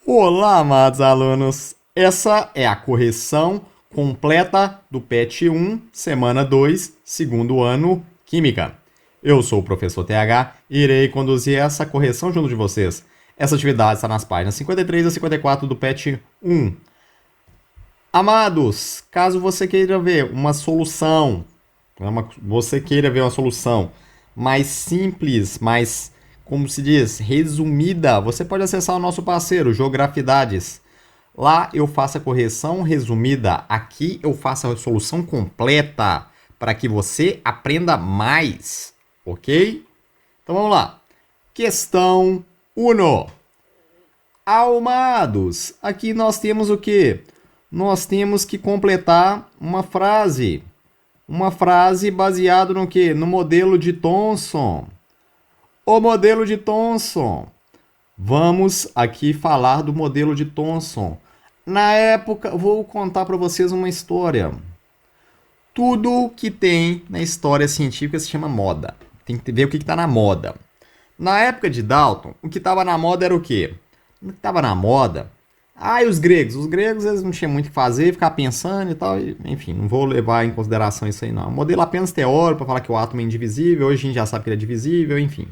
Olá, amados alunos! Essa é a correção completa do PET 1, semana 2, segundo ano, Química. Eu sou o professor TH e irei conduzir essa correção junto de vocês. Essa atividade está nas páginas 53 a 54 do PET 1. Amados, caso você queira ver uma solução, mais simples, mais, como se diz, resumida, você pode acessar o nosso parceiro, Geografidades. Lá eu faço a correção resumida, aqui eu faço a solução completa para que você aprenda mais, ok? Então vamos lá. Questão 1. Amados, aqui nós temos o quê? Nós temos que completar uma frase. Uma frase baseada no quê? No modelo de Thomson. O modelo de Thomson. Vamos aqui falar do modelo de Thomson. Na época, vou contar para vocês uma história. Tudo que tem na história científica se chama moda. Tem que ver o que está na moda. Na época de Dalton, o que estava na moda era o quê? O que estava na moda? E os gregos? Os gregos eles não tinham muito o que fazer, ficar pensando e tal. Enfim, não vou levar em consideração isso aí não. Um modelo apenas teórico para falar que o átomo é indivisível. Hoje a gente já sabe que ele é divisível, enfim.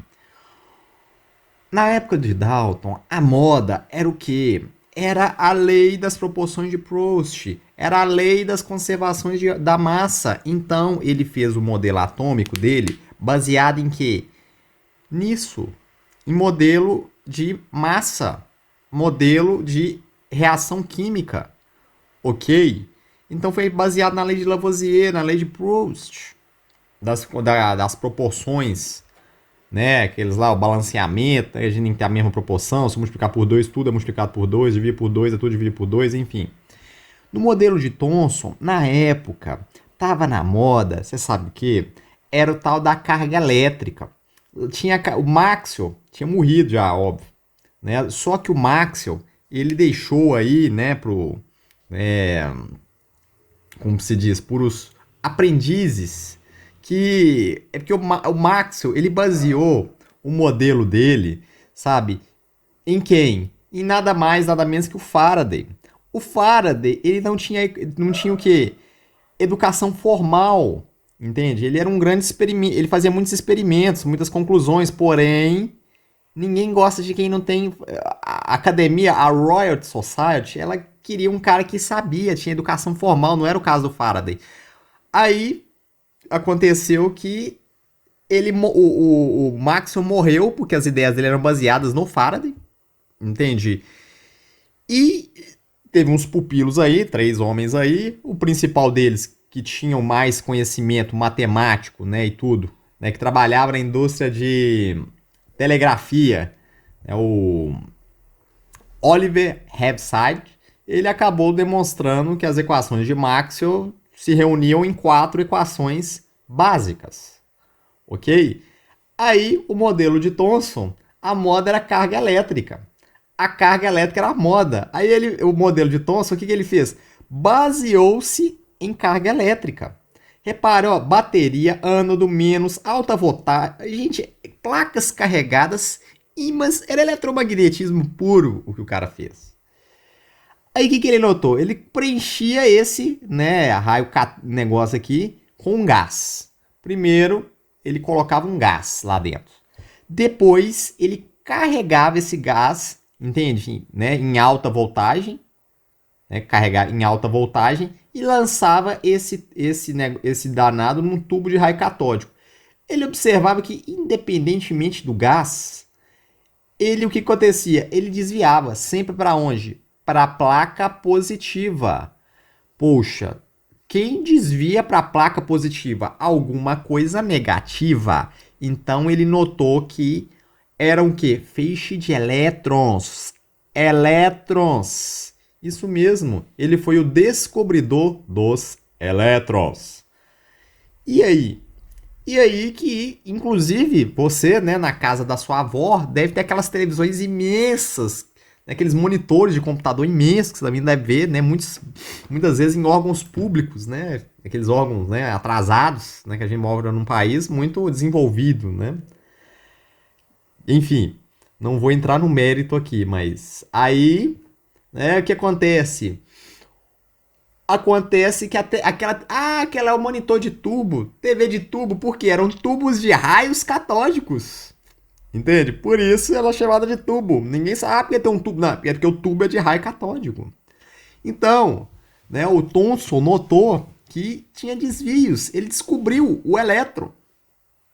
Na época de Dalton, a moda era o quê? Era a lei das proporções de Proust. Era a lei das conservações da massa. Então, ele fez o modelo atômico dele baseado em quê? Nisso. Em modelo de massa. Modelo de reação química. Ok? Então, foi baseado na lei de Lavoisier, na lei de Proust. Das proporções, né? Aqueles lá, o balanceamento, a gente tem que ter a mesma proporção, se multiplicar por 2, tudo é multiplicado por 2, dividir por 2, é tudo dividido por 2, enfim. No modelo de Thomson, na época, tava na moda, você sabe o que? Era o tal da carga elétrica. O Maxwell tinha morrido já, óbvio, né? Só que o Maxwell, ele deixou aí, né, como se diz, por os aprendizes, que é porque o Maxwell, ele baseou o modelo dele, sabe, em quem? Em nada mais, nada menos que o Faraday. O Faraday, ele não tinha o quê? Educação formal, entende? Ele era um grande experimento, ele fazia muitos experimentos, muitas conclusões, porém, ninguém gosta de quem não tem. A academia, a Royal Society, ela queria um cara que sabia, tinha educação formal, não era o caso do Faraday. Aí aconteceu que o Maxwell morreu porque as ideias dele eram baseadas no Faraday, entende? E teve uns pupilos aí, 3 homens aí, o principal deles que tinham mais conhecimento matemático, né, e tudo, né, que trabalhava na indústria de telegrafia, é o Oliver Heaviside. Ele acabou demonstrando que as equações de Maxwell se reuniam em 4 equações básicas, ok? Aí, o modelo de Thomson, a moda era carga elétrica. A carga elétrica era a moda. Aí, o modelo de Thomson, o que ele fez? Baseou-se em carga elétrica. Repare, ó, bateria, ânodo, menos, alta voltagem. Gente, placas carregadas, ímãs, era eletromagnetismo puro o que o cara fez. Aí o que ele notou? Ele preenchia esse, né, negócio aqui com gás. Primeiro, ele colocava um gás lá dentro. Depois, ele carregava esse gás, entende? Né, em alta voltagem, né, carregar em alta voltagem e lançava esse danado num tubo de raio catódico. Ele observava que, independentemente do gás, o que acontecia? Ele desviava sempre para onde? Para a placa positiva. Poxa, quem desvia para a placa positiva alguma coisa negativa, então ele notou que eram o quê? Feixe de elétrons. Elétrons. Isso mesmo, ele foi o descobridor dos elétrons. E aí? E aí que, inclusive, você, né, na casa da sua avó, deve ter aquelas televisões imensas, né, aqueles monitores de computador imensos que você também deve ver, né, muitas vezes em órgãos públicos, né, aqueles órgãos, né, atrasados, né, que a gente mora num país muito desenvolvido, né. Enfim, Não vou entrar no mérito aqui, mas aí, né, o que acontece? Acontece que até aquela é o monitor de tubo, TV de tubo, porque eram tubos de raios catódicos. Entende? Por isso ela é chamada de tubo. Ninguém sabe porque tem um tubo, não, é porque o tubo é de raio catódico. Então, né, o Thomson notou que tinha desvios. Ele descobriu o elétron.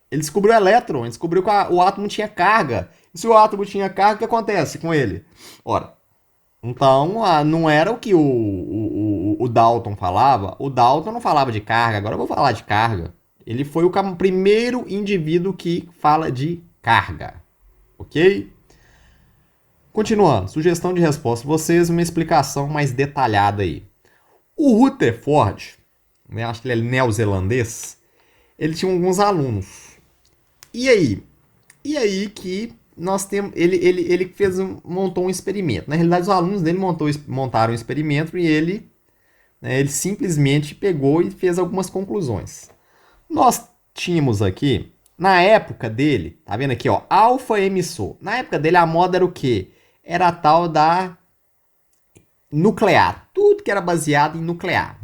Ele descobriu o elétron, ele descobriu que o átomo tinha carga. E se o átomo tinha carga, o que acontece com ele? Ora, então não era o que o Dalton falava. O Dalton não falava de carga, agora eu vou falar de carga. Ele foi o primeiro indivíduo que fala de carga. Ok? Continuando, sugestão de resposta. Vocês, uma explicação mais detalhada aí. O Rutherford, né, acho que ele é neozelandês, ele tinha alguns alunos. E aí? E aí que nós temos. Ele montou um experimento. Na realidade, os alunos dele montaram um experimento e ele simplesmente pegou e fez algumas conclusões. Nós tínhamos aqui, na época dele, tá vendo aqui, ó, alfa emissor. Na época dele, a moda era o quê? Era a tal da nuclear. Tudo que era baseado em nuclear.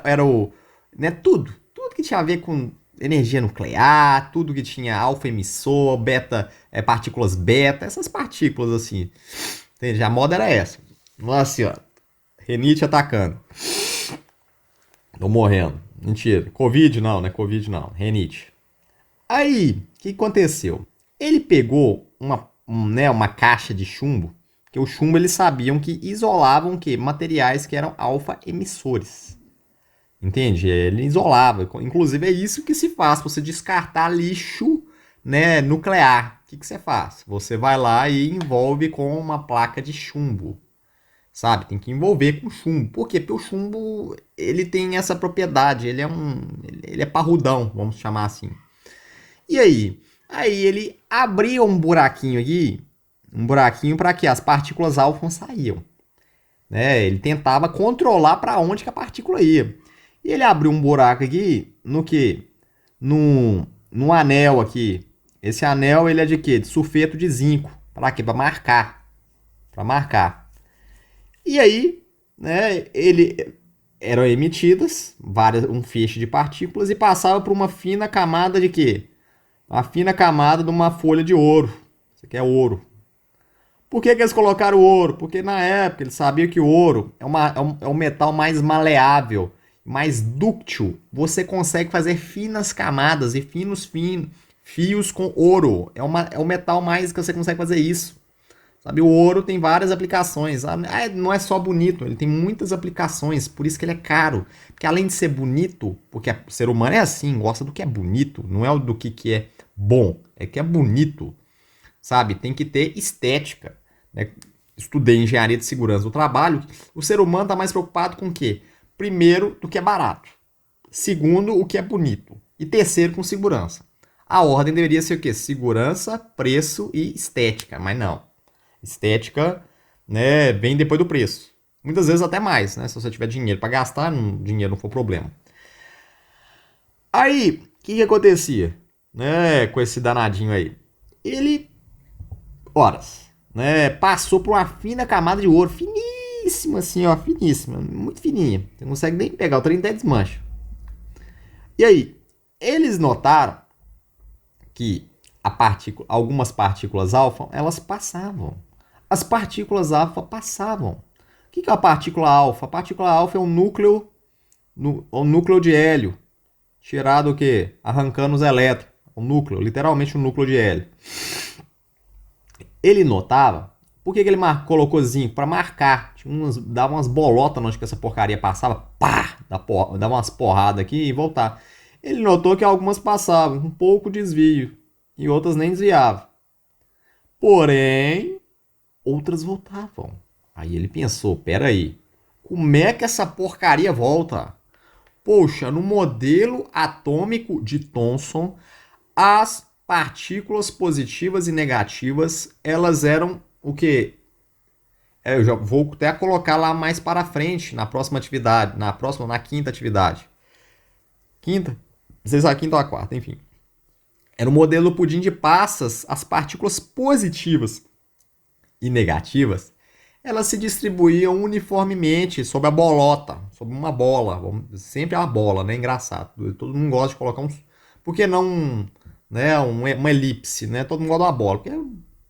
Era o. Né, tudo que tinha a ver com energia nuclear, tudo que tinha alfa emissor, beta, partículas beta, essas partículas assim. Entende? A moda era essa. Nossa senhora. Renite atacando. Tô morrendo. Mentira. Covid não, né? Covid não. Renite. Aí, o que aconteceu? Ele pegou uma caixa de chumbo, que o chumbo eles sabiam que isolavam o quê? Materiais que eram alfa emissores. Entende? Ele isolava. Inclusive é isso que se faz, você descartar lixo, né, nuclear. O que você faz? Você vai lá e envolve com uma placa de chumbo. Sabe? Tem que envolver com chumbo. Por quê? Porque o chumbo ele tem essa propriedade. Ele é parrudão, vamos chamar assim. E aí? Aí ele abria um buraquinho aqui, um buraquinho para que as partículas alfa saíam. Né? Ele tentava controlar para onde que a partícula ia. E ele abriu um buraco aqui no que? No anel aqui. Esse anel ele é de quê? De sulfeto de zinco. Para quê? Para marcar. Para marcar. E aí, né, eram emitidas um feixe de partículas e passava por uma fina camada de quê? Uma fina camada de uma folha de ouro. Isso aqui é ouro. Por que eles colocaram ouro? Porque na época eles sabiam que o ouro é um metal mais maleável, mais dúctil. Você consegue fazer finas camadas e finos fios com ouro. É um metal mais que você consegue fazer isso. Sabe, o ouro tem várias aplicações. Não é só bonito, ele tem muitas aplicações, por isso que ele é caro. Porque além de ser bonito, porque o ser humano é assim, gosta do que é bonito, não é do que é bom, é que é bonito. Sabe, tem que ter estética. Né? Estudei engenharia de segurança do trabalho. O ser humano está mais preocupado com o quê? Primeiro, do que é barato. Segundo, o que é bonito. E terceiro, com segurança. A ordem deveria ser o quê? Segurança, preço e estética, mas não. Estética, né, vem depois do preço. Muitas vezes até mais, né? Se você tiver dinheiro para gastar, dinheiro não for problema. Aí, o que acontecia, né, com esse danadinho aí? Ele, né, passou por uma fina camada de ouro, finíssima assim, ó, finíssima, muito fininha. Você não consegue nem pegar, o trem até desmancha. E aí, eles notaram que algumas partículas alfa, elas passavam. As partículas alfa passavam. O que é a partícula alfa? A partícula alfa é um núcleo de hélio. Tirado o quê? Arrancando os elétrons. O núcleo, literalmente um núcleo de hélio. Ele notava. Por que ele colocou zinco? Para marcar. Dava umas bolotas onde que essa porcaria passava. Pá! Dava umas porradas aqui e voltar. Ele notou que algumas passavam com pouco desvio. E outras nem desviavam. Porém, outras voltavam. Aí ele pensou, peraí, como é que essa porcaria volta? Poxa, no modelo atômico de Thomson, as partículas positivas e negativas, elas eram o quê? Eu já vou até colocar lá mais para frente, na próxima atividade, na quinta atividade. Quinta? Não sei se é a quinta ou a quarta, enfim. Era um modelo pudim de passas, as partículas positivas e negativas, elas se distribuíam uniformemente sobre a bolota, sobre uma bola. Sempre a bola, né? Engraçado. Todo mundo gosta de colocar um. Por que não né, uma elipse, né? Todo mundo gosta de uma bola. Porque,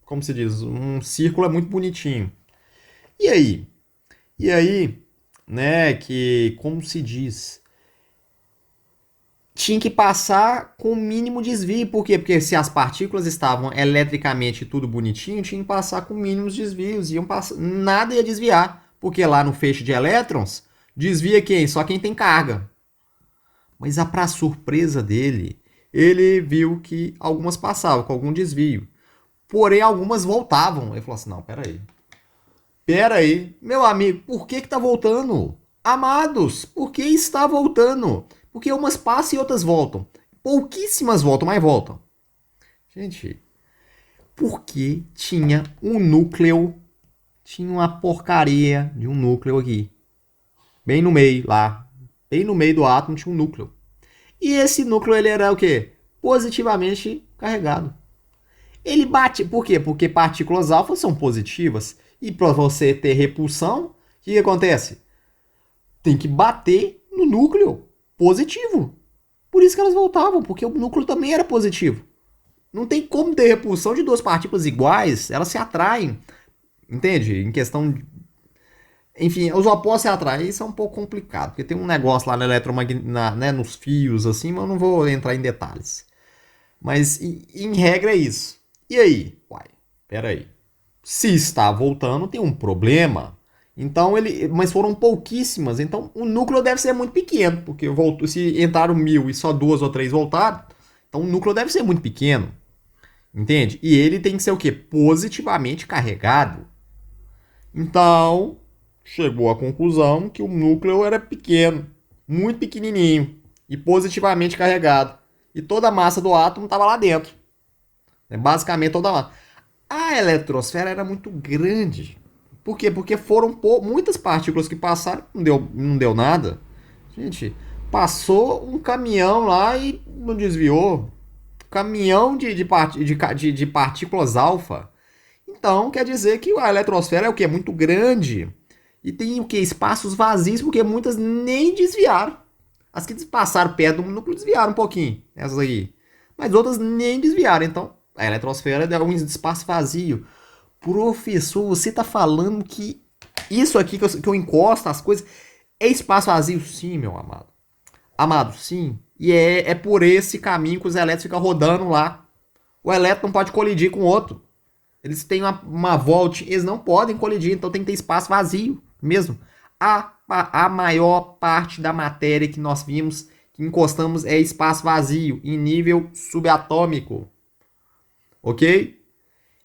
como se diz, um círculo é muito bonitinho. E aí? E aí, né, que, como se diz, tinha que passar com o mínimo desvio. Por quê? Porque se as partículas estavam eletricamente tudo bonitinho, tinha que passar com mínimos desvios. Nada ia desviar. Porque lá no feixe de elétrons, desvia quem? Só quem tem carga. Mas, para surpresa dele, ele viu que algumas passavam com algum desvio. Porém, algumas voltavam. Ele falou assim, não, peraí. Peraí, meu amigo, por que tá voltando? Amados, por que está voltando? Porque umas passam e outras voltam. Pouquíssimas voltam, mas voltam. Gente, porque tinha um núcleo, tinha uma porcaria de um núcleo aqui. Bem no meio, lá. Bem no meio do átomo tinha um núcleo. E esse núcleo, ele era o quê? Positivamente carregado. Ele bate, por quê? Porque partículas alfa são positivas. E para você ter repulsão, o que acontece? Tem que bater no núcleo positivo. Por isso que elas voltavam, porque o núcleo também era positivo. Não tem como ter repulsão de duas partículas iguais, elas se atraem. Entende? Em questão de... Enfim, os opostos se atraem, isso é um pouco complicado, porque tem um negócio lá no né, nos fios, assim, mas eu não vou entrar em detalhes. Mas, em regra, é isso. E aí? Uai, peraí. Se está voltando, tem um problema. Então mas foram pouquíssimas. Então o núcleo deve ser muito pequeno, porque se entraram 1000 e só 2 ou 3 voltaram, então o núcleo deve ser muito pequeno, entende? E ele tem que ser o quê? Positivamente carregado. Então chegou à conclusão que o núcleo era pequeno, muito pequenininho e positivamente carregado. E toda a massa do átomo estava lá dentro. Basicamente toda a massa. A eletrosfera era muito grande. Por quê? Porque foram muitas partículas que passaram, não deu nada. Gente, passou um caminhão lá e não desviou. Caminhão de partículas alfa. Então, quer dizer que a eletrosfera é o que? É muito grande. E tem o que? Espaços vazios, porque muitas nem desviaram. As que passaram perto do núcleo desviaram um pouquinho. Essas aí. Mas outras nem desviaram. Então, a eletrosfera é um espaço vazio. Professor, você tá falando que isso aqui que eu encosto as coisas é espaço vazio? Sim, meu amado. Amado, sim. E é por esse caminho que os elétrons ficam rodando lá. O elétron não pode colidir com o outro. Eles têm uma volta, eles não podem colidir, então tem que ter espaço vazio mesmo. A maior parte da matéria que nós vimos, que encostamos, é espaço vazio, em nível subatômico. Ok?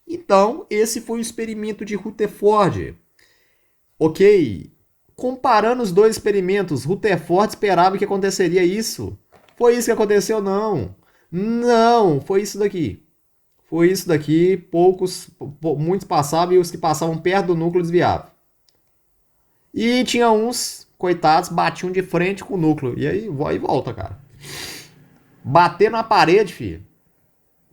Então, esse foi o experimento de Rutherford. Ok? Comparando os dois experimentos, Rutherford esperava que aconteceria isso. Foi isso que aconteceu? Não. Não, foi isso daqui. Foi isso daqui, muitos passavam e os que passavam perto do núcleo desviavam. E tinha uns, coitados, batiam de frente com o núcleo. E aí, vai e volta, cara. Bater na parede, filho.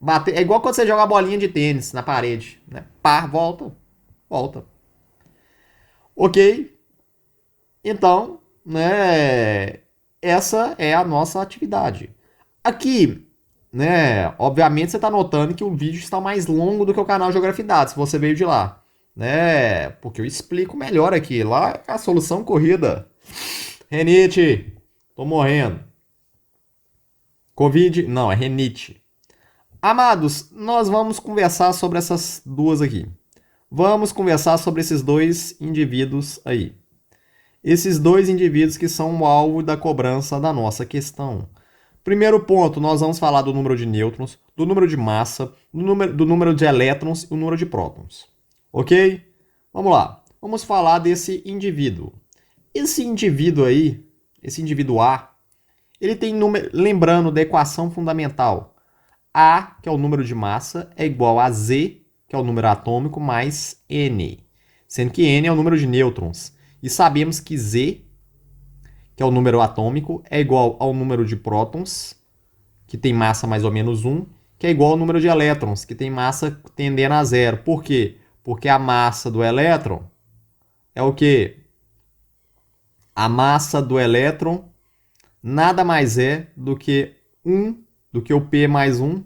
Bater, é igual quando você joga a bolinha de tênis na parede, né? Pá, volta. Volta. Ok? Então, né, essa é a nossa atividade. Aqui, né, obviamente você está notando que o vídeo está mais longo do que o canal Geografia e Dados, se você veio de lá, né? Porque eu explico melhor aqui. Lá é a solução corrida. Renite, tô morrendo. Covid, não, é renite. Amados, nós vamos conversar sobre essas duas aqui. Vamos conversar sobre esses dois indivíduos aí. Esses dois indivíduos que são o alvo da cobrança da nossa questão. Primeiro ponto, nós vamos falar do número de nêutrons, do número de massa, do número de elétrons e o número de prótons. Ok? Vamos lá. Vamos falar desse indivíduo. Esse indivíduo aí, esse indivíduo A, ele tem número, lembrando da equação fundamental. A, que é o número de massa, é igual a Z, que é o número atômico, mais N. Sendo que N é o número de nêutrons. E sabemos que Z, que é o número atômico, é igual ao número de prótons, que tem massa mais ou menos 1, que é igual ao número de elétrons, que tem massa tendendo a zero. Por quê? Porque a massa do elétron é o quê? A massa do elétron nada mais é do que o P mais 1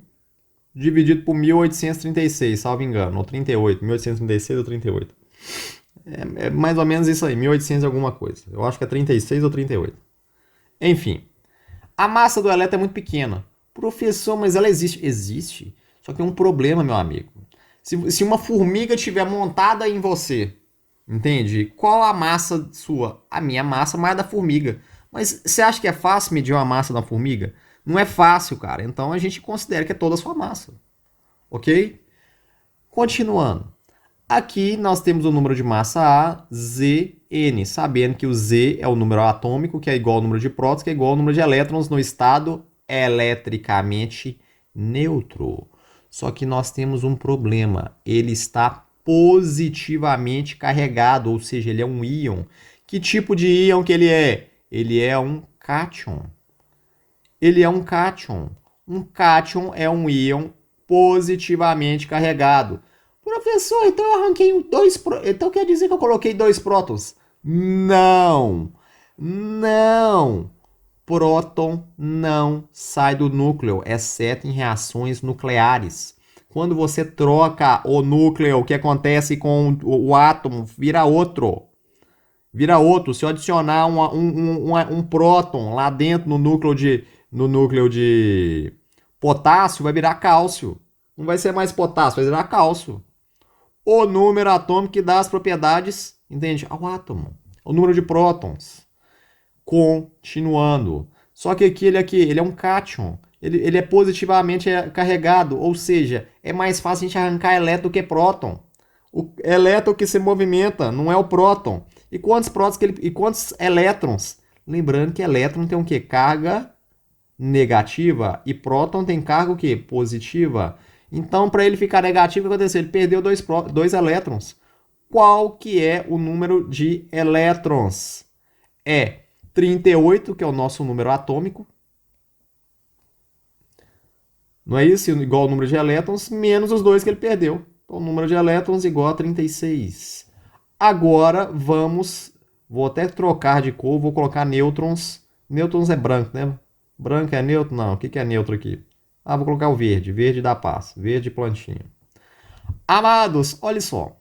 dividido por 1836, salvo engano, ou 38, 1836 ou 38. É mais ou menos isso aí, 1800 e alguma coisa. Eu acho que é 36 ou 38. Enfim, a massa do elétron é muito pequena. Professor, mas ela existe. Existe. Só que tem um problema, meu amigo. Se uma formiga estiver montada em você, entende? Qual a massa sua? A minha massa mais a da formiga. Mas você acha que é fácil medir uma massa da formiga? Não é fácil, cara. Então a gente considera que é toda a sua massa. Ok? Continuando. Aqui nós temos o número de massa A, Z, N, sabendo que o Z é o número atômico, que é igual ao número de prótons, que é igual ao número de elétrons no estado eletricamente neutro. Só que nós temos um problema. Ele está positivamente carregado, ou seja, ele é um íon. Que tipo de íon que ele é? Ele é um cátion. Ele é um cátion. Um cátion é um íon positivamente carregado. Professor, então eu arranquei dois. Então quer dizer que eu coloquei dois prótons? Não! Não! Próton não sai do núcleo, exceto em reações nucleares. Quando você troca o núcleo, o que acontece com o átomo? Vira outro. Vira outro. Se eu adicionar um próton lá dentro no núcleo de potássio, vai virar cálcio. Não vai ser mais potássio, vai virar cálcio. O número atômico que dá as propriedades, entende? Ao átomo. O número de prótons. Continuando. Só que aqui, ele é um cátion. Ele é positivamente carregado, ou seja, é mais fácil a gente arrancar elétron do que próton. O elétron que se movimenta, não é o próton. E quantos prótons e quantos elétrons? Lembrando que elétron tem o quê? Carga negativa e próton tem carga o quê? Positiva. Então, para ele ficar negativo, o que aconteceu? Ele perdeu dois elétrons. Qual que é o número de elétrons? É 38, que é o nosso número atômico. Não é isso? Igual ao número de elétrons, menos os dois que ele perdeu. Então, o número de elétrons igual a 36. Agora, vou até trocar de cor, vou colocar nêutrons. Nêutrons é branco, né? Branco é neutro? Não. O que é neutro aqui? Ah, vou colocar o verde. Verde da paz. Verde plantinha. Amados, olha só.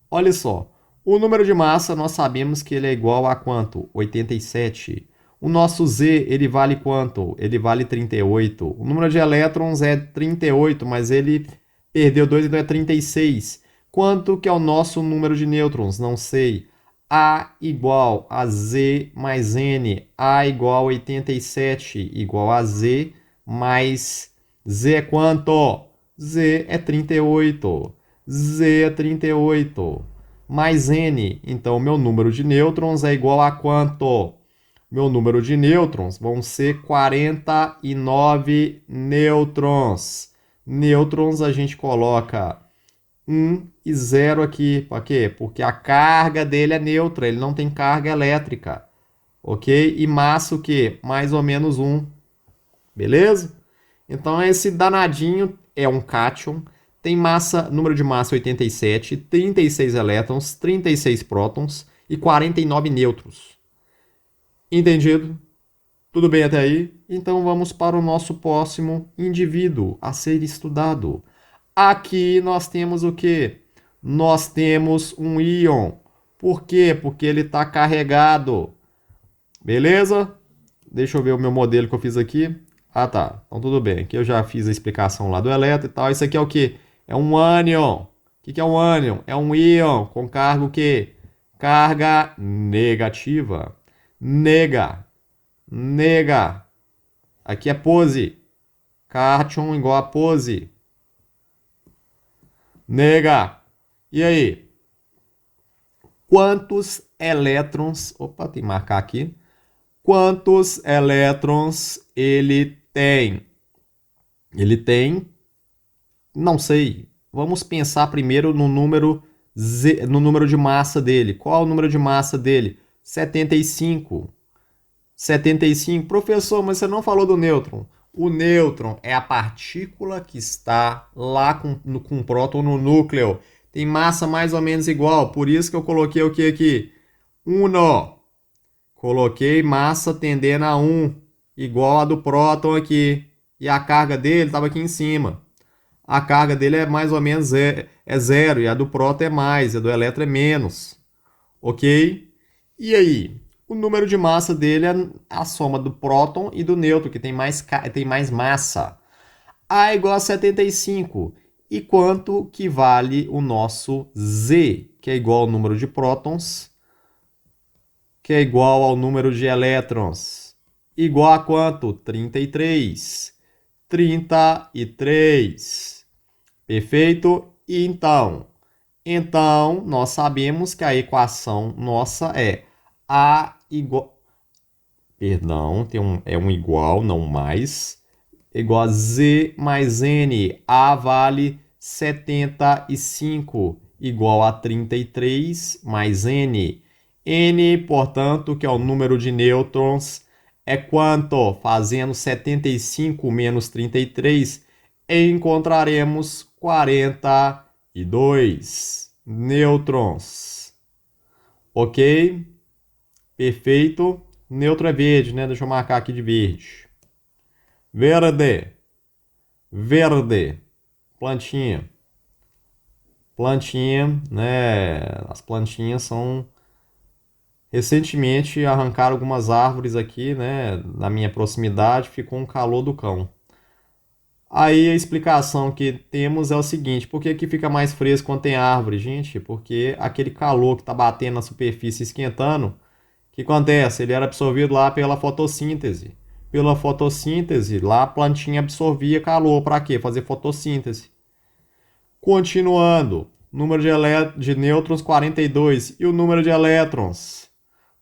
Olha só. O número de massa, nós sabemos que ele é igual a quanto? 87. O nosso Z, ele vale quanto? Ele vale 38. O número de elétrons é 38, mas ele perdeu 2, então é 36. Quanto que é o nosso número de nêutrons? Não sei. A igual a Z mais N. A igual a 87 igual a Z mais... Z é quanto? Z é 38. Z é 38. Mais N. Então, meu número de nêutrons é igual a quanto? Meu número de nêutrons vão ser 49 nêutrons. Nêutrons a gente coloca 1 e 0 aqui. Por quê? Porque a carga dele é neutra, ele não tem carga elétrica. Ok? E massa o quê? Mais ou menos 1. Beleza? Então esse danadinho é um cátion. Tem massa, número de massa 87, 36 elétrons, 36 prótons e 49 nêutrons. Entendido? Tudo bem até aí? Então vamos para o nosso próximo indivíduo a ser estudado. Aqui nós temos o quê? Nós temos um íon. Por quê? Porque ele está carregado. Beleza? Deixa eu ver o meu modelo que eu fiz aqui. Ah, tá. Então tudo bem. Aqui eu já fiz a explicação lá do elétron e tal. Isso aqui é o quê? É um ânion. O que é um ânion? É um íon com carga o quê? Carga negativa. Nega. Nega. Aqui é pose. Cátion igual a pose. Nega. E aí? Quantos elétrons... Opa, tem que marcar aqui. Quantos elétrons ele tem? Ele tem... Não sei. Vamos pensar primeiro no número no número de massa dele. Qual é o número de massa dele? 75. 75. Professor, mas você não falou do nêutron. O nêutron é a partícula que está lá com o próton no núcleo. tem massa mais ou menos igual. Por isso que eu coloquei o que aqui? 1. Coloquei massa tendendo a 1, igual a do próton aqui. E a carga dele estava aqui em cima. A carga dele é mais ou menos é zero, e a do próton é mais, e a do elétron é menos. Ok? E aí? O número de massa dele é a soma do próton e do nêutron, que tem mais massa. A igual a 75. E quanto que vale o nosso Z, que é igual ao número de prótons, que é igual ao número de elétrons? Igual a quanto? 33. 33. Perfeito? Então, nós sabemos que a equação nossa é A igual... Perdão, é um igual, não mais. Igual a Z mais N. A vale 75, igual a 33 mais N. N, portanto, que é o número de nêutrons, é quanto? Fazendo 75 menos 33, encontraremos 42 nêutrons. Ok? Perfeito. Nêutron é verde, né? Deixa eu marcar aqui de verde. Verde. Verde. Plantinha. Plantinha, né? As plantinhas são... Recentemente arrancaram algumas árvores aqui, né? Na minha proximidade, ficou um calor do cão. Aí a explicação que temos é o seguinte: por que aqui fica mais fresco quando tem árvore, gente? Porque aquele calor que está batendo na superfície esquentando, o que acontece? Ele era absorvido lá pela fotossíntese. Pela fotossíntese, lá a plantinha absorvia calor. Para quê? Fazer fotossíntese. Continuando, número de nêutrons 42. E o número de elétrons?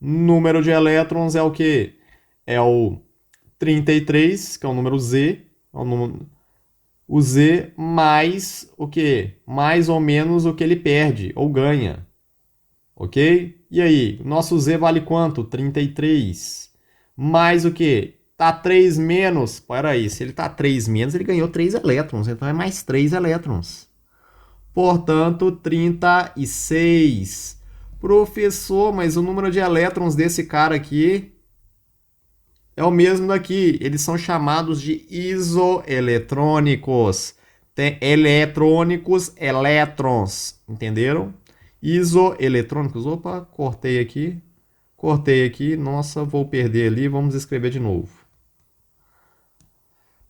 Número de elétrons é o quê? É o 33, que é o número Z. É o Z mais o quê? Mais ou menos o que ele perde ou ganha. Ok? E aí, nosso Z vale quanto? 33. Mais o quê? Tá 3 menos. Peraí, se ele tá 3 menos, ele ganhou 3 elétrons. Então é mais 3 elétrons. Portanto, 36. Professor, mas o número de elétrons desse cara aqui é o mesmo daqui. Eles são chamados de isoeletrônicos. Tem eletrônicos, elétrons. Entenderam? Isoeletrônicos. Opa, cortei aqui. Cortei aqui. Nossa, vou perder ali. Vamos escrever de novo.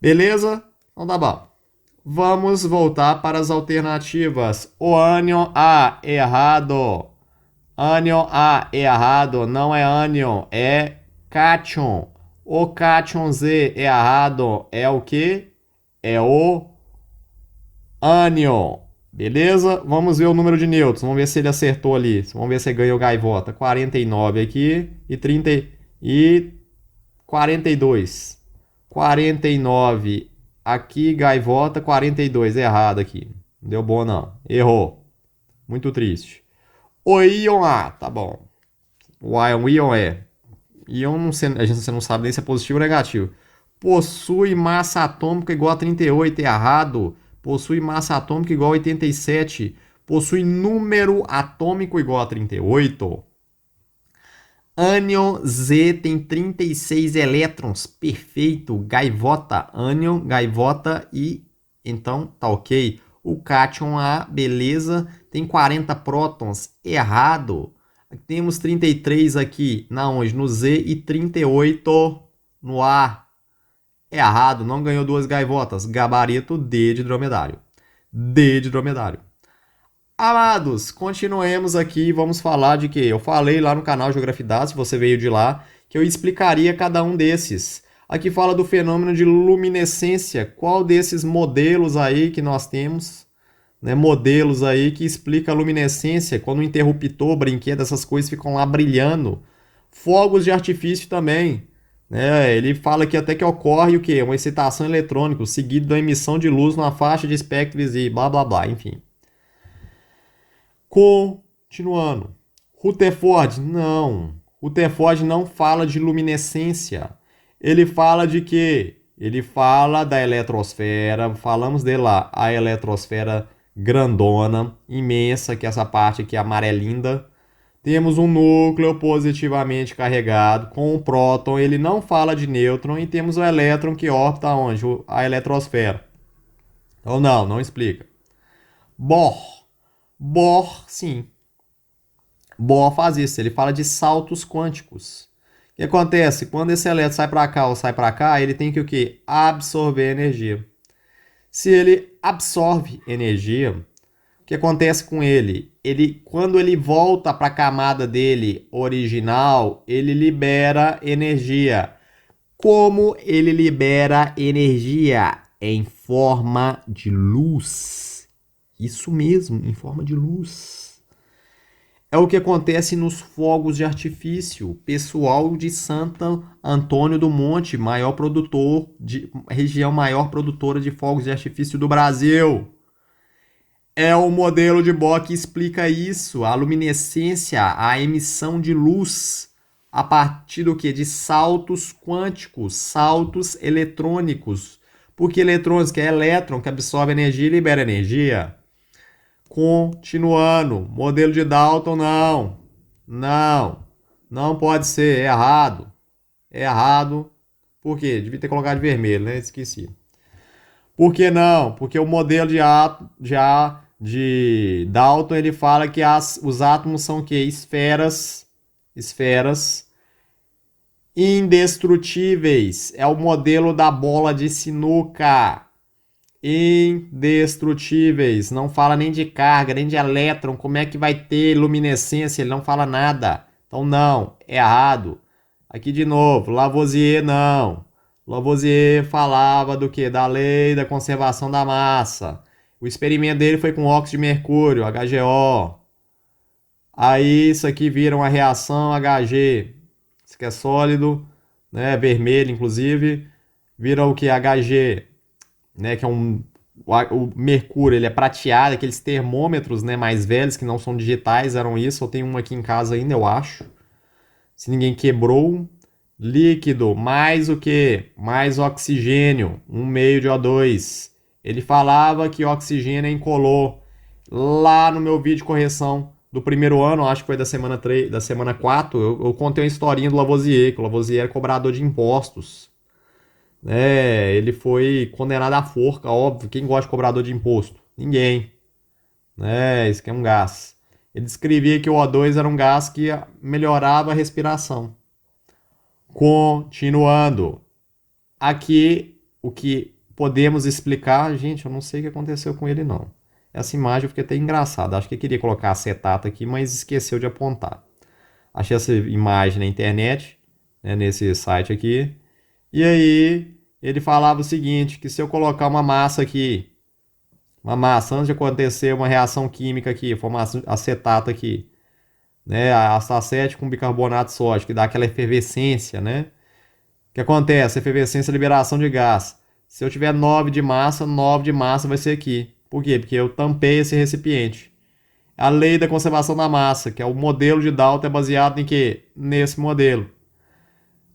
Beleza? Então tá bom. Vamos voltar para as alternativas. O ânion A, errado. Ânion A, errado. Não é ânion, é cátion. O cátion Z, errado. É o que? É o ânion. Beleza? Vamos ver o número de nêutrons. Vamos ver se ele acertou ali. Vamos ver se ganhou gaivota. 49 aqui e 30 e 42. 49 aqui, gaivota, 42. Errado aqui. Não deu bom, não. Errou. Muito triste. O íon A, tá bom. O íon é. Íon, a gente não sabe nem se é positivo ou negativo. Possui massa atômica igual a 38. Errado. Possui massa atômica igual a 87. Possui número atômico igual a 38. Ânion Z tem 36 elétrons. Perfeito. Gaivota. Ânion, gaivota e... Então, tá ok. O cátion A, beleza. Tem 40 prótons. Errado. Temos 33 aqui. Na onde? No Z e 38 no A. Errado. Não ganhou duas gaivotas. Gabarito D de dromedário. D de dromedário. Amados, continuemos aqui, vamos falar de que eu falei lá no canal Geografia e Dados, se você veio de lá, que eu explicaria cada um desses. Aqui fala do fenômeno de luminescência, qual desses modelos aí que nós temos, né, modelos aí que explica a luminescência, quando o interruptor, brinquedo, essas coisas ficam lá brilhando. Fogos de artifício também, né, ele fala que até que ocorre o quê? Uma excitação eletrônica, seguido da emissão de luz numa faixa de espectro visível, blá blá blá, enfim. Continuando. Rutherford, não. Rutherford não fala de luminescência. Ele fala de quê? Ele fala da eletrosfera. Falamos dele lá. A eletrosfera grandona, imensa, que é essa parte aqui amarelinda. Temos um núcleo positivamente carregado com um próton, ele não fala de nêutron, e temos o elétron que orbita onde? A eletrosfera. Ou não, não explica. Bohr. Bohr, sim. Bohr faz isso, ele fala de saltos quânticos. O que acontece? Quando esse elétron sai para cá ou sai para cá, ele tem que o quê? Absorver energia. Se ele absorve energia, o que acontece com ele? Quando ele volta para a camada dele original, ele libera energia. Como ele libera energia? Em forma de luz. Isso mesmo, em forma de luz. É o que acontece nos fogos de artifício. Pessoal de Santo Antônio do Monte, maior produtor região maior produtora de fogos de artifício do Brasil. É o modelo de Bohr que explica isso, a luminescência, a emissão de luz a partir do que? De saltos quânticos, saltos eletrônicos. Porque eletrônicos, que é elétron, que absorve energia e libera energia. Continuando, modelo de Dalton, não. Não. Não pode ser, é errado. É errado. Por quê? Devia ter colocado de vermelho, né? Esqueci. Por que não? Porque o modelo de Dalton, ele fala que os átomos são o quê? Esferas. Esferas indestrutíveis. É o modelo da bola de sinuca. Indestrutíveis. Não fala nem de carga, nem de elétron. Como é que vai ter luminescência? Ele não fala nada. Então, não. É errado. Aqui de novo. Lavoisier, não. Lavoisier falava do que? Da lei da conservação da massa. O experimento dele foi com óxido de mercúrio, HGO. Aí isso aqui vira uma reação Hg. Isso aqui é sólido, né? Vermelho, inclusive. Vira o que? Hg. Né, que é o mercúrio, ele é prateado, aqueles termômetros, né, mais velhos que não são digitais, eram isso. Eu tenho um aqui em casa ainda, eu acho. Se ninguém quebrou, líquido, mais o que? Mais oxigênio, 1,5 de O2. Ele falava que oxigênio é incolor. Lá no meu vídeo de correção do primeiro ano, acho que foi da semana 3, da semana 4, eu contei uma historinha do Lavoisier, que o Lavoisier era cobrador de impostos. Ele foi condenado à forca, óbvio. Quem gosta de cobrador de imposto? Ninguém. Isso aqui é um gás. Ele descrevia que o O2 era um gás que melhorava a respiração. Continuando. Aqui, o que podemos explicar... Gente, eu não sei o que aconteceu com ele, não. Essa imagem eu fiquei até engraçada. Acho que ele queria colocar acetato aqui, mas esqueceu de apontar. Achei essa imagem na internet, né, nesse site aqui. E aí, ele falava o seguinte, que se eu colocar uma massa aqui, uma massa, antes de acontecer uma reação química aqui, formação acetato aqui, né, acetacete com bicarbonato sódico, que dá aquela efervescência, né? O que acontece? Efervescência, liberação de gás. Se eu tiver 9 de massa, 9 de massa vai ser aqui. Por quê? Porque eu tampei esse recipiente. A lei da conservação da massa, que é o modelo de Dalton, é baseado em quê? Nesse modelo.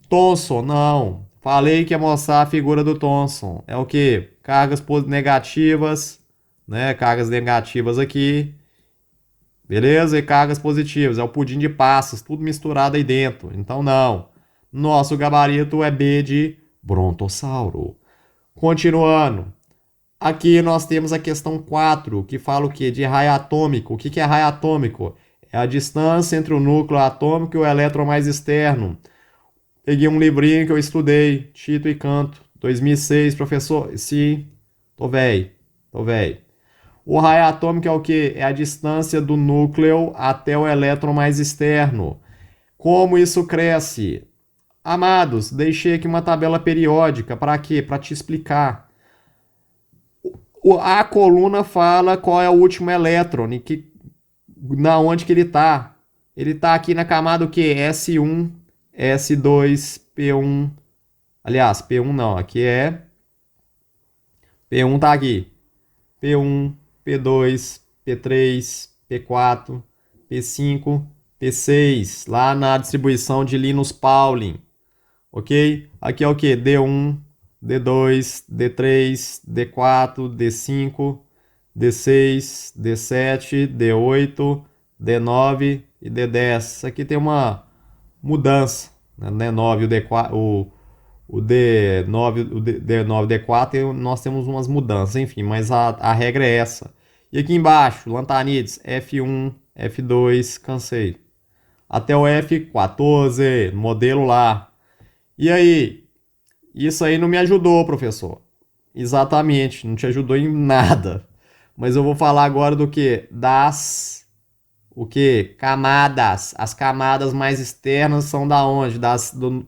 Thomson, não. Falei que ia mostrar a figura do Thomson. É o que? Cargas negativas, né? Cargas negativas aqui. Beleza? E cargas positivas. É o pudim de passas, tudo misturado aí dentro. Então, não. Nosso gabarito é B de brontossauro. Continuando. Aqui nós temos a questão 4, que fala o quê? De raio atômico. O que é raio atômico? É a distância entre o núcleo atômico e o elétron mais externo. Peguei um livrinho que eu estudei, Tito e Canto, 2006, professor. Sim, tô velho. O raio atômico é o quê? É a distância do núcleo até o elétron mais externo. Como isso cresce? Amados, deixei aqui uma tabela periódica. Para quê? Para te explicar. A coluna fala qual é o último elétron, na onde que ele está. Ele está aqui na camada o quê? S1, S2, P1. Aliás, P1 não, aqui é... P1 tá aqui. P1, P2, P3, P4, P5, P6. Lá na distribuição de Linus Pauling. Ok? Aqui é o que? D1, D2, D3, D4, D5, D6, D7, D8, D9 e D10. Isso aqui tem uma mudança, né? D9, o D4, o D9, o D9, D4, e nós temos umas mudanças, enfim, mas a regra é essa. E aqui embaixo, Lantanides, F1, F2, cansei. Até o F14, modelo lá. E aí? Isso aí não me ajudou, professor. Exatamente, não te ajudou em nada. Mas eu vou falar agora do que? O que? Camadas. As camadas mais externas são da onde?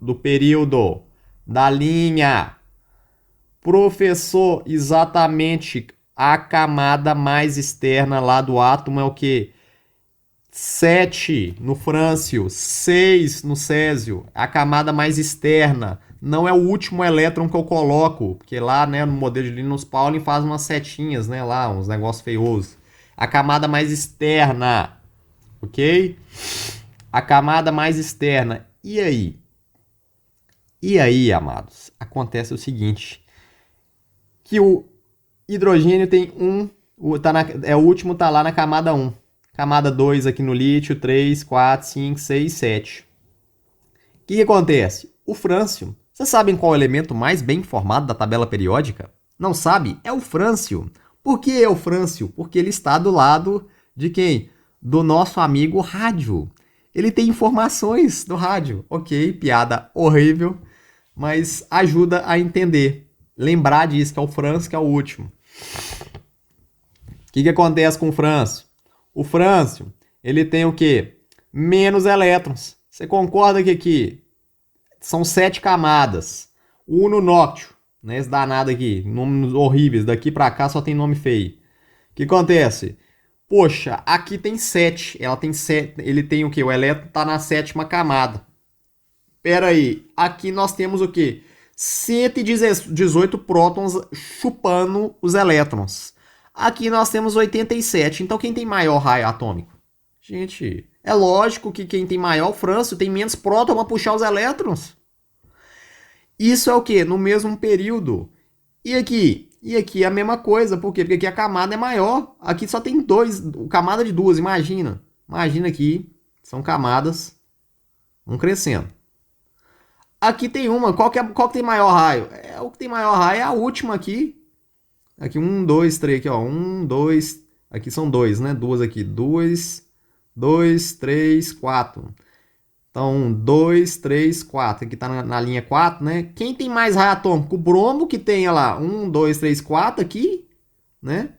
Do período. Da linha. Professor, exatamente. A camada mais externa lá do átomo é o que? 7 no frâncio, 6 no césio, a camada mais externa. Não é o último elétron que eu coloco, porque lá, né, no modelo de Linus Pauling faz umas setinhas, né, lá, uns negócios feiosos. A camada mais externa, ok? A camada mais externa. E aí? E aí, amados? Acontece o seguinte, que o hidrogênio tem o último tá lá na camada 1. Camada 2 aqui no lítio, 3, 4, 5, 6, 7. O que acontece? O frâncio. Vocês sabem qual é o elemento mais bem formado da tabela periódica? Não sabe? É o frâncio. Por que é o frâncio? Porque ele está do lado de quem? Do nosso amigo rádio. Ele tem informações do rádio. Ok, piada horrível, mas ajuda a entender. Lembrar disso, que é o frâncio que é o último. O que acontece com o frâncio? O frâncio, ele tem o quê? Menos elétrons. Você concorda que aqui são 7 camadas. O Ununóctio, né? Esse danado aqui, nomes horríveis. Daqui pra cá só tem nome feio. O que acontece? Poxa, aqui tem 7. Ela tem 7. Ele tem o quê? O elétron tá na 7ª camada. Pera aí. Aqui nós temos o quê? 118 prótons chupando os elétrons. Aqui nós temos 87. Então quem tem maior raio atômico? Gente, é lógico que quem tem maior, o frâncio, tem menos próton para puxar os elétrons. Isso é o que? No mesmo período. E aqui? E aqui é a mesma coisa. Por quê? Porque aqui a camada é maior. Aqui só tem camada de 2, imagina. Imagina aqui, são camadas, vão crescendo. Aqui tem uma, qual que tem maior raio? O que tem maior raio é a última aqui. Aqui, 1, 2, 3, aqui, ó. 1, 2. Aqui são 2, né? Duas aqui. 2, 2, 3, 4. Então, 2, 3, 4. Aqui tá na linha 4, né? Quem tem mais raio atômico? O bromo, que tem, olha lá, 1, 2, 3, 4 aqui, né?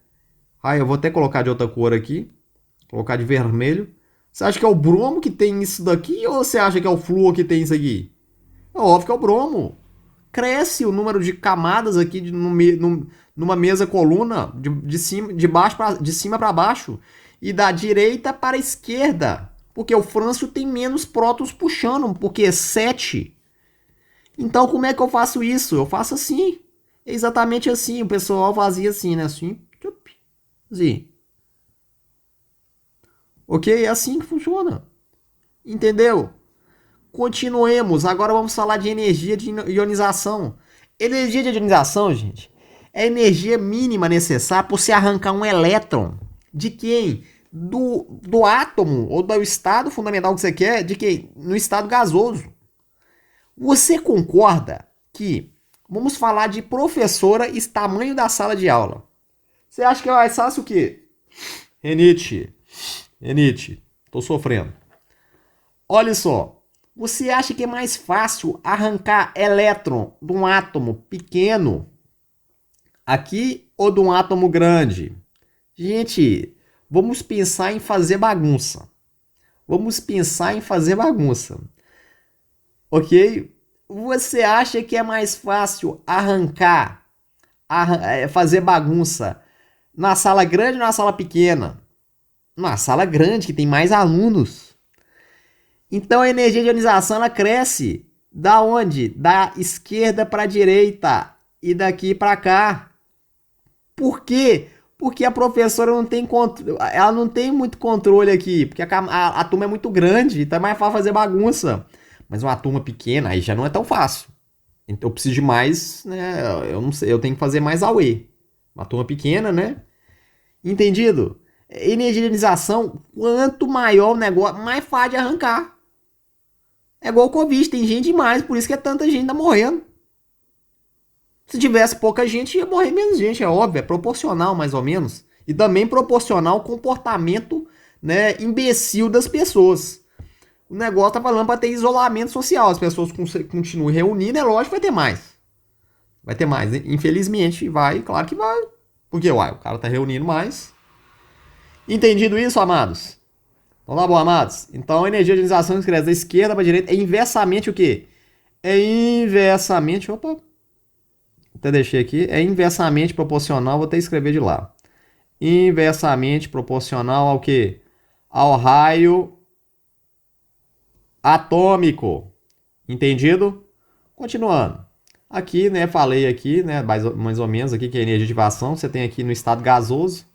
Aí, eu vou até colocar de outra cor aqui. Colocar de vermelho. Você acha que é o bromo que tem isso daqui? Ou você acha que é o flúor que tem isso aqui? É óbvio que é o bromo. Cresce o número de camadas aqui numa mesa coluna de cima para baixo e da direita para a esquerda, porque o frâncio tem menos prótons puxando, porque é 7. Então como é que eu faço isso? Eu faço assim, é exatamente assim, o pessoal fazia assim, né? Assim. Ok? É assim que funciona. Entendeu? Continuemos, agora vamos falar de energia de ionização. Energia de ionização, gente, é a energia mínima necessária para você arrancar um elétron de quem? Do átomo ou do estado fundamental que você quer, de quem? No estado gasoso. Você concorda que, vamos falar de professora e tamanho da sala de aula. Você acha que é mais fácil o quê? Renite, tô sofrendo. Olha só. Você acha que é mais fácil arrancar elétron de um átomo pequeno aqui ou de um átomo grande? Gente, vamos pensar em fazer bagunça. Ok? Você acha que é mais fácil fazer bagunça na sala grande ou na sala pequena? Na sala grande, que tem mais alunos. Então a energia de ionização ela cresce da onde? Da esquerda para a direita e daqui para cá. Por quê? Porque a professora não tem ela não tem muito controle aqui, porque a turma é muito grande, então é mais fácil fazer bagunça. Mas uma turma pequena aí já não é tão fácil. Então eu preciso de mais, né? Eu não sei, eu tenho que fazer mais auê. Uma turma pequena, né? Entendido? Energia de ionização, quanto maior o negócio, mais fácil de arrancar. É igual o Covid, tem gente demais, por isso que é tanta gente tá morrendo. Se tivesse pouca gente, ia morrer menos gente, é óbvio, é proporcional mais ou menos. E também proporcional ao comportamento, né, imbecil das pessoas. O negócio tá falando para ter isolamento social, as pessoas continuem reunindo, é lógico que vai ter mais. Vai ter mais, infelizmente vai, claro que vai. Porque, uai, o cara tá reunindo mais. Entendido isso, amados? Então tá bom, amados. Então a energia de ionização cresce da esquerda para a direita é inversamente o quê? É inversamente, opa, até deixei aqui, é inversamente proporcional, vou até escrever de lá. Inversamente proporcional ao quê? Ao raio atômico. Entendido? Continuando. Aqui, né, falei aqui, né, mais ou menos aqui que é a energia de ativação, você tem aqui no estado gasoso,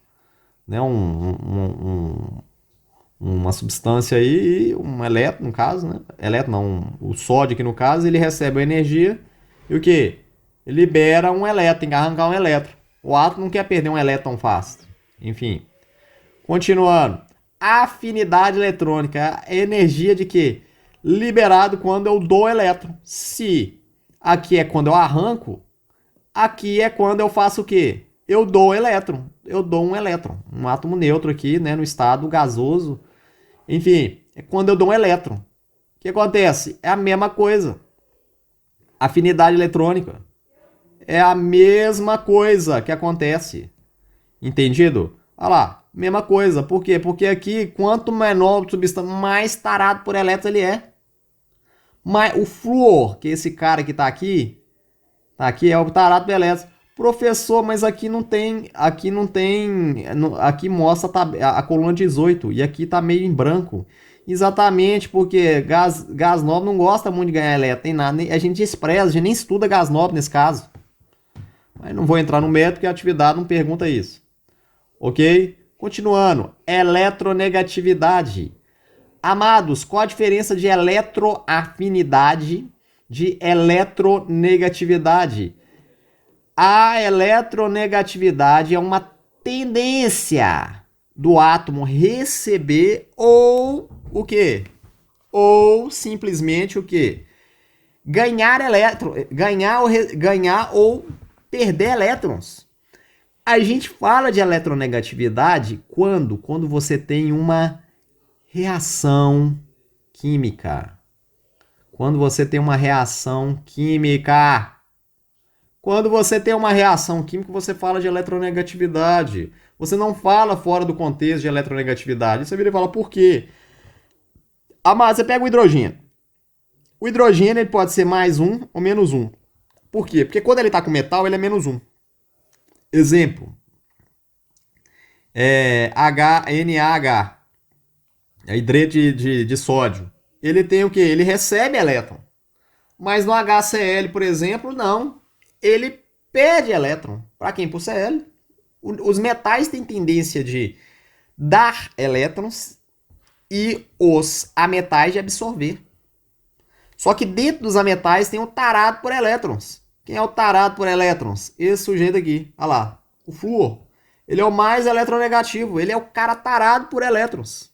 né, uma substância aí, um elétron, no caso, né, elétron não, o sódio aqui no caso, ele recebe a energia e o que? Ele libera um elétron, tem que arrancar um elétron. O átomo não quer perder um elétron fácil. Enfim. Continuando. Afinidade eletrônica. É energia de quê? Liberado quando eu dou elétron. Se aqui é quando eu arranco, aqui é quando eu faço o quê? Eu dou elétron. Eu dou um elétron. Um átomo neutro aqui, né, no estado gasoso. Enfim, é quando eu dou um elétron. O que acontece? É a mesma coisa. Afinidade eletrônica. É a mesma coisa que acontece. Entendido? Olha lá, mesma coisa. Por quê? Porque aqui, quanto menor a substância, mais tarado por elétron ele é. Mas o flúor, que esse cara que tá aqui é o tarado por elétron. Professor, mas aqui não tem, aqui mostra a coluna 18 e aqui tá meio em branco. Exatamente, porque gás nobre não gosta muito de ganhar elétron, tem nada, a gente despreza, a gente nem estuda gás nobre nesse caso. Mas não vou entrar no mérito porque a atividade não pergunta isso. Ok? Continuando. Eletronegatividade. Amados, qual a diferença de eletroafinidade de eletronegatividade? A eletronegatividade é uma tendência do átomo receber ou o quê? Ou simplesmente o quê? Ganhar ou perder elétrons. A gente fala de eletronegatividade quando você tem uma reação química. Quando você tem uma reação química. Quando você tem uma reação química, você fala de eletronegatividade. Você não fala fora do contexto de eletronegatividade. Você vira e fala, por quê? Mas você pega o hidrogênio. O hidrogênio ele pode ser mais um ou menos um. Por quê? Porque quando ele está com metal, ele é menos um. Exemplo. NaH. É hidreto de sódio. Ele tem o quê? Ele recebe elétron. Mas no HCl, por exemplo, não. Ele perde elétron. Para quem? Para o Cl. Os metais têm tendência de dar elétrons e os ametais de absorver. Só que dentro dos ametais tem o tarado por elétrons. Quem é o tarado por elétrons? Esse sujeito aqui. Olha lá. O flúor. Ele é o mais eletronegativo. Ele é o cara tarado por elétrons.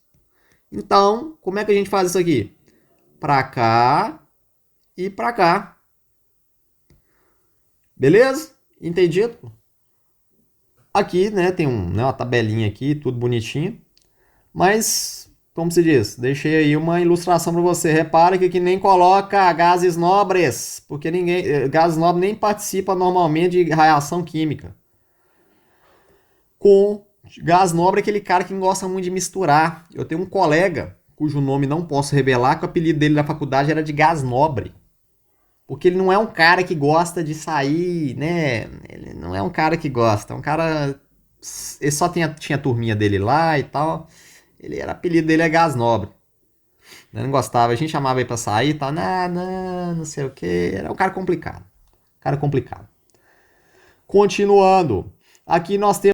Então, como é que a gente faz isso aqui? Pra cá e pra cá. Beleza? Entendido? Aqui, né, tem uma tabelinha aqui, tudo bonitinho. Mas, como se diz, deixei aí uma ilustração para você. Repara que aqui nem coloca gases nobres, porque gases nobres nem participa normalmente de reação química. Com gás nobre é aquele cara que gosta muito de misturar. Eu tenho um colega, cujo nome não posso revelar, que o apelido dele na faculdade era de gás nobre. Porque ele não é um cara que gosta de sair, né? Ele não é um cara que gosta. É um cara... Ele só tinha a turminha dele lá e tal. O apelido dele é gás nobre. Eu não gostava. A gente chamava ele pra sair e tal. Não sei o que. Era um cara complicado. Continuando. Aqui nós temos